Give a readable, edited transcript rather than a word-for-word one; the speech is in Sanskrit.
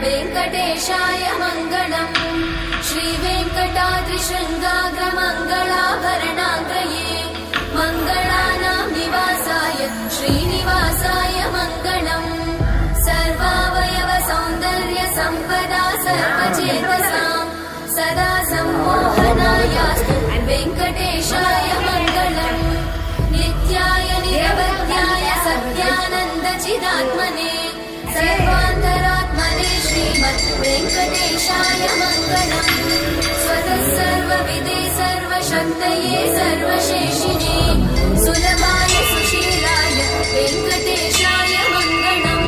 वेङ्कटेशाय मङ्गलम्। श्रीवेङ्कटाद्रिशृङ्गाग्रमङ्गलाभरणाग्रये मङ्गलानां निवासाय श्रीनिवासाय मङ्गलम्। सर्वावयव सौन्दर्य सम्पदा सर्वचेतसां सदा सम्मोहनायास्तु वेङ्कटेशाय मङ्गलम्। नित्याय निरवध्याय सत्यानन्दचिदात्मने सर्वान्तरात्मने श्रीमद् वेङ्कटेशाय मङ्गलम्। स्वतः सर्वविदे सर्वशक्तये सर्वशेषिणे सुलभाय सुशीलाय वेङ्कटेशाय